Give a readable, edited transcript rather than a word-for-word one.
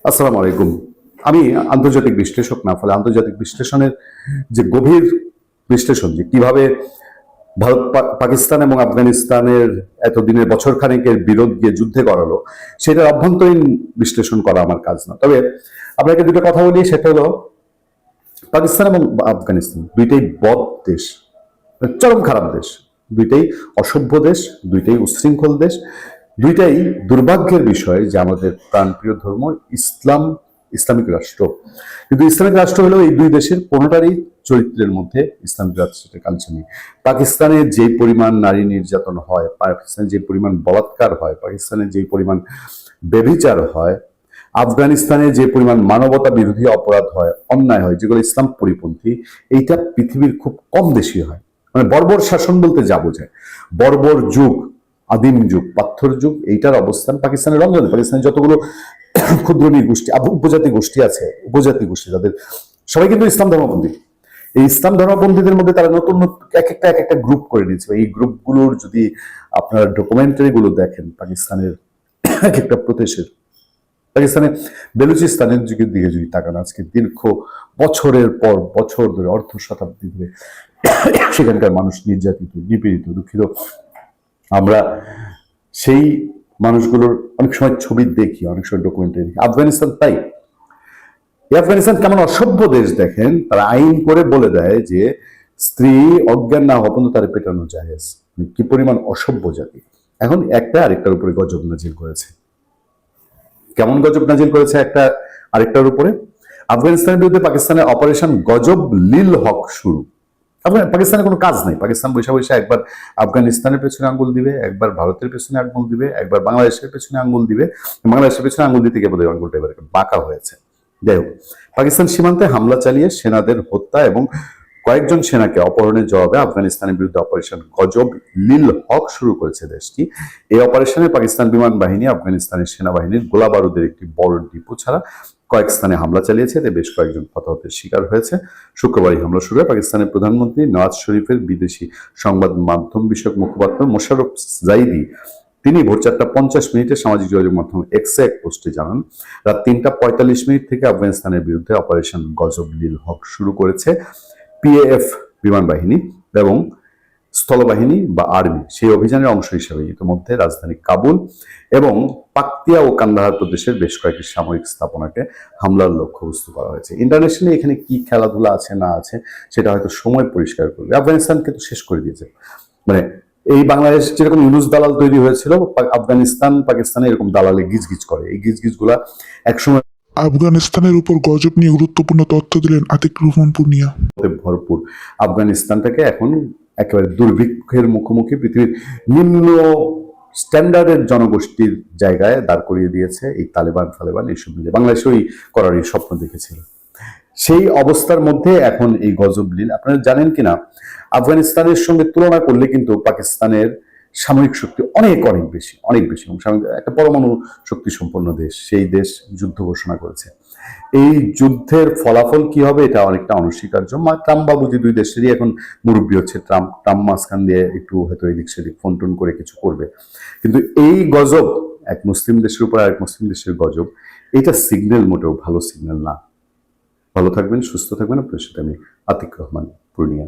আসসালামু আলাইকুম। আমি আন্তর্জাতিক বিশ্লেষক না, ফলে আন্তর্জাতিক বিশ্লেষণের যে গভীর বিশ্লেষণ, যে কিভাবে ভারত পাকিস্তান এবং আফগানিস্তানের এতদিনের বছর খানেকের বিরোধ গিয়ে যুদ্ধে গড়ালো, সেটার অভ্যন্তরীণ বিশ্লেষণ করা আমার কাজ না। তবে আপনাকে দুটো কথা বলি, সেটা হলো পাকিস্তান এবং আফগানিস্তান দুইটাই বদ দেশ, চরম খারাপ দেশ, দুইটাই অসভ্য দেশ, দুইটাই উচ্ছৃঙ্খল দেশ, দুইটাই দুর্ভাগ্যের বিষয় যে আমাদের প্রাণপ্রিয় ধর্ম ইসলাম, ইসলামিক রাষ্ট্র। কিন্তু ইসলামিক রাষ্ট্র হলেও এই দুই দেশের কোনোটারই চরিত্রের মধ্যে ইসলামিক রাষ্ট্রের কালচার নেই। পাকিস্তানে যে পরিমাণ নারী নির্যাতন হয়, পাকিস্তানে যে পরিমাণ বলাৎকার হয়, পাকিস্তানে যে পরিমাণ ব্যভিচার হয়, আফগানিস্তানে যে পরিমাণ মানবতা বিরোধী অপরাধ হয়, অন্যায় হয়, যেগুলো ইসলাম পরিপন্থী, এইটা পৃথিবীর খুব কম দেশই হয়। মানে বর্বর শাসন বলতে যা বোঝায়, বর্বর যুগ, আদিম যুগ, পাথর যুগ, এইটার অবস্থান পাকিস্তানের রমজান। পাকিস্তানের যতগুলো ক্ষুদ্র গোষ্ঠী, উপজাতি গোষ্ঠী আছে, উপজাতি গোষ্ঠী, তাদের সবাই কিন্তু ইসলাম ধর্মপন্থী। এই ইসলাম ধর্মপন্থীদের মধ্যে তারা নতুন নতুন এক একটা গ্রুপ করে নিয়েছে। এই গ্রুপগুলোর যদি আপনারা ডকুমেন্টারি গুলো দেখেন, পাকিস্তানের এক একটা প্রদেশের, পাকিস্তানে বেলুচিস্তানের দিকে যদি তাকান, আজকে দীর্ঘ বছরের পর বছর ধরে, অর্ধ শতাব্দী ধরে সেখানকার মানুষ নির্যাতিত, নিপীড়িত, দুঃখিত। আমরা সেই মানুষগুলোর অনেক সময় ছবি দেখি, অনেক সময় ডকুমেন্টারি দেখি। আফগানিস্তান তাই। আফগানিস্তান কেমন অসভ্য দেশ দেখেন, তারা আইন করে বলে দেয় যে স্ত্রী অজ্ঞান না হওয়া পর্যন্ত তার পেটানো জায়েজ। কি পরিমাণ অসভ্য জাতি। এখন একটা আরেকটার উপরে গজব নাজিল করেছে। কেমন গজব নাজিল করেছে একটা আরেকটার উপরে? আফগানিস্তানের বিরুদ্ধে পাকিস্তানের অপারেশন গজব লিল হক শুরু। পাকিস্তানের কোনো কাজ নাই। পাকিস্তান বৈশা বৈশা একবার আফগানিস্তানের পেছনে আঙ্গুল দিবে, একবার ভারতের পেছনে আঙ্গুল দিবে, একবার বাংলাদেশের পেছনে আঙ্গুল দিবে। বাংলাদেশের পেছনে আঙ্গুল দিতে গিয়ে বোধহয় আঙ্গুলটা এবার বাঁকা হয়েছে। যাই হোক, পাকিস্তান সীমান্তে হামলা চালিয়ে সেনাদের হত্যা এবং কয়েকজন সেনাকে অপহরণের জবাবে আফগানিস্তানের বিরুদ্ধে অপারেশন গজব লিল হক শুরু করেছে দেশটি। এই অপারেশনে পাকিস্তান বিমান বাহিনী আফগানিস্তানের সেনাবাহিনীর গোলা বারুদের একটি বড় ডিপো ছাড়া কয়েক স্থানে হামলা চালিয়েছে, এতে বেশ কয়েকজন হতাহতের শিকার হয়েছে। শুক্রবার এই হামলা শুরু হয়। পাকিস্তানের প্রধানমন্ত্রী নওয়াজ শরীফের বিদেশি সংবাদ মাধ্যম বিষয়ক মুখপাত্র মোশাররফ জাইদি, তিনি ভোর 4:50 সামাজিক যোগাযোগ মাধ্যম এক্সে এক পোস্টে জানান, রাত 3:45 থেকে আফগানিস্তানের বিরুদ্ধে অপারেশন গজব লিল হক শুরু করেছে পিএএফ বিমান বাহিনী এবং স্থলবাহিনী বা আর্মি। সেই অভিযানের অংশ হিসেবে ইতিমধ্যে রাজধানী কাবুল এবং পাকতিয়া ও কান্দাহার প্রদেশের বেশ কয়েকটি সামরিক স্থাপনাকে হামলার লক্ষ্যবস্তু করা হয়েছে। ইন্টারন্যাশনালি এখানে কি খেলাধুলা আছে না আছে সেটা হয়তো সময় পরিষ্কার করবে। আফগানিস্তানকে তো শেষ করে দিয়েছে। মানে এই বাংলাদেশ যেরকম ইউনুস দালাল তৈরি হয়েছিল, আফগানিস্তান পাকিস্তানে এরকম দালালে গিজগিজ করে। এই গিজগিজ গুলা একসময় আফগানিস্তানের উপর গজব নিয়ে গুরুত্বপূর্ণ তথ্য দিলেন আতিক রহমান পূর্ণিয়া। ভরপুর আফগানিস্তানটাকে এখন একেবারে দুর্ভিক্ষের মুখোমুখি, পৃথিবীর নিম্ন স্ট্যান্ডার্ডের জনগোষ্ঠীর জায়গায় দাঁড় করিয়ে দিয়েছে এই তালেবান এইসব মিলে। বাংলাদেশ ওই করার এই স্বপ্ন দেখেছিল। সেই অবস্থার মধ্যে এখন এই গজব লীল। আপনারা জানেন কিনা, আফগানিস্তানের সঙ্গে তুলনা করলে কিন্তু পাকিস্তানের সামরিক শক্তি অনেক অনেক বেশি, অনেক বেশি। এবং একটা পরমাণু শক্তি সম্পন্ন দেশ, সেই দেশ যুদ্ধ ঘোষণা করেছে। এই যুদ্ধের ফলাফল কি হবে এটা অনেকটা অনস্বীকার্য। ট্রাম্প বাবু যে দুই দেশেরই এখন মুরব্বী হচ্ছে, ট্রাম্প মাঝখান দিয়ে একটু হয়তো এদিক সেদিক ফোন টোন করে কিছু করবে, কিন্তু এই গজব এক মুসলিম দেশের উপর আরেক মুসলিম দেশের গজব, এটা সিগন্যাল মোটেও ভালো সিগন্যাল না। ভালো থাকবেন, সুস্থ থাকবেন। আপনার সাথে আমি আতিক রহমান পূর্ণিয়া।